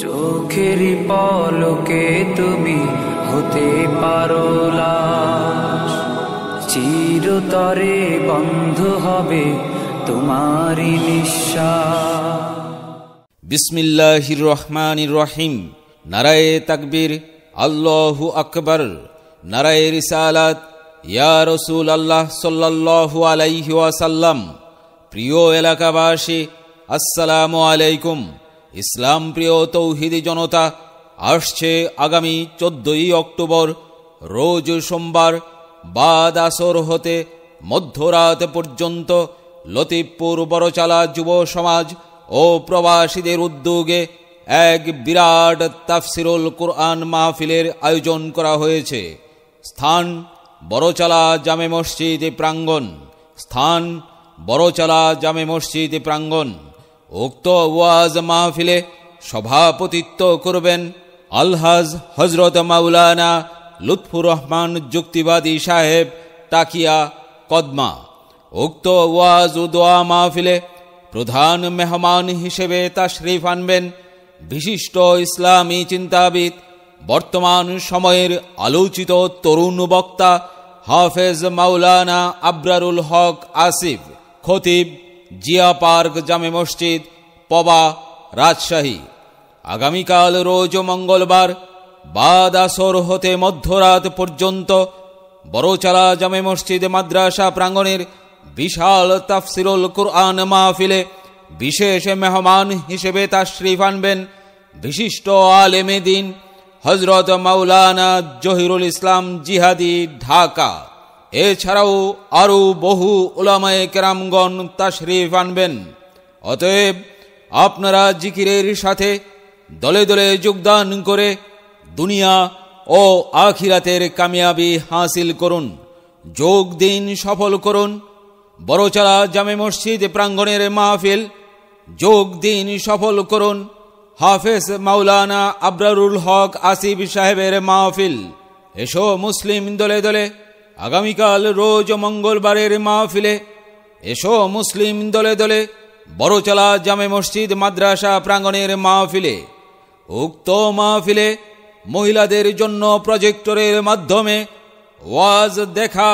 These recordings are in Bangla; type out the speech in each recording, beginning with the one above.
চোখের পলকে তুমি হতে পারো লাশ, চিরতরে বন্ধ হবে তোমারই নিঃশ্বাস। বিসমিল্লাহির রহমানির রহিম। নারায়ে তাকবীর, আল্লাহু আকবার। নারায়ে রিসালাত, ইয়া রাসূল আল্লাহ সাল্লাল্লাহু আলাইহি ওয়াসাল্লাম। প্রিয় এলাকাবাসী, আসসালামু আলাইকুম। ইসলাম প্রিয় তৌহিদি জনতা, আসছে আগামী 14ই অক্টোবর রোজ সোমবার বাদ আসর হতে মধ্যরাত পর্যন্ত লতিফপুর বড়চালা যুব সমাজ ও প্রবাসীদের উদ্যোগে এক বিরাট তাফসিরুল কুরআন মাহফিলের আয়োজন করা হয়েছে। স্থান বড়চালা জামে মসজিদ প্রাঙ্গণ। স্থান বড়চালা জামে মসজিদ প্রাঙ্গণ। উক্ত ওয়াজ মাহফিলে সভাপতিত্ব করবেন আলহাজ হজরত মাওলানা লুৎফুর রহমান যুক্তিবাদী সাহেব, টাকিয়া, কদমা। উক্ত ওয়াজ ও দোয়া মাহফিলে প্রধান মেহমান হিসেবে তাশরিফ আনবেন বিশিষ্ট ইসলামী চিন্তাবিদ, বর্তমান সময়ের আলোচিত তরুণ বক্তা হাফেজ মাওলানা আবরারুল হক আসিফ, খতিব, জিয়া পার্ক জামে মসজিদ, পবা, রাজশাহী। আগামীকাল রোজ মঙ্গলবার বাদ আসর হতে মধ্যরাত পর্যন্ত বড়চালা জামে মসজিদ মাদ্রাসা প্রাঙ্গণের বিশাল তাফসিরুল কুরআন মাহফিলে বিশেষ মেহমান হিসেবে তাশরিফ আনবেন বিশিষ্ট আলেমে দ্বীন হযরত মাওলানা জহিরুল ইসলাম জিহাদি, ঢাকা। এছাড়াও আরও বহু উলামায়ে কেরামগণ তাশরিফ আনবেন। অতএব আপনারা জিকিরের সাথে দলে দলে যোগদান করে দুনিয়া ও আখিরাতের কামিয়াবি হাসিল করুন। যোগ দিন, সফল করুন বড়চালা জামে মসজিদ প্রাঙ্গণের মাহফিল। যোগ দিন, সফল করুন হাফেজ মাওলানা আবরারুল হক আসিফ সাহেবের মাহফিল। এসো মুসলিম দলে দলে আগামীকাল রোজ মঙ্গলবারের মাহফিলে। এসো মুসলিম দলে দলে বড়চালা জামে মসজিদ মাদ্রাসা প্রাঙ্গণের মাহফিলে। উক্ত মাহফিলে মহিলাদের জন্য প্রজেক্টরের মাধ্যমে ওয়াজ দেখা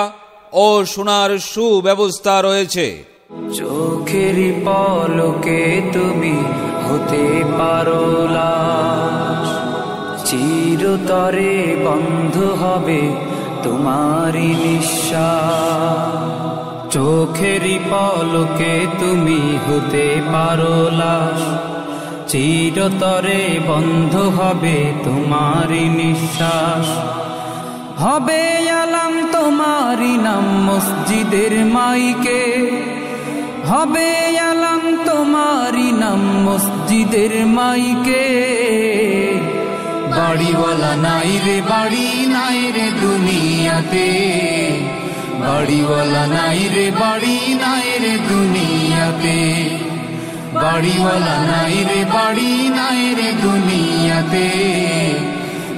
ও শোনার সুব্যবস্থা রয়েছে। চোখের পলকে তুমি হতে পারো লাশ, চিরতরে বন্ধ হবে তোমারই নিঃশ্বাস। চোখের পলকে তুমি হতে পারো লাশ, চিরতরে বন্ধ হবে তোমারই নিঃশ্বাস। হবে আলাম তোমারই নাম মসজিদের মাইকে, হবে আলাম তোমারই নাম মসজিদের মাইকে। বাড়িওয়ালা নাই রে বাড়ি, নাই রে দুনিয়াতে। বাড়িওয়ালা নাই রে বাড়ি, নাই রে দুনিয়াতে। বাড়িওয়ালা নাই রে বাড়ি, নাই রে দুনিয়াতে।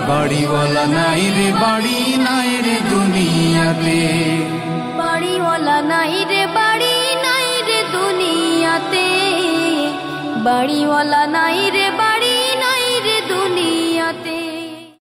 বাড়িওয়ালা নাই রে বাড়ি, নাই রে দুনিয়াতে। বাড়িওয়ালা নাই রে বাড়ি, নাই রে দুনিয়াতে। বাড়িওয়ালা নাই রে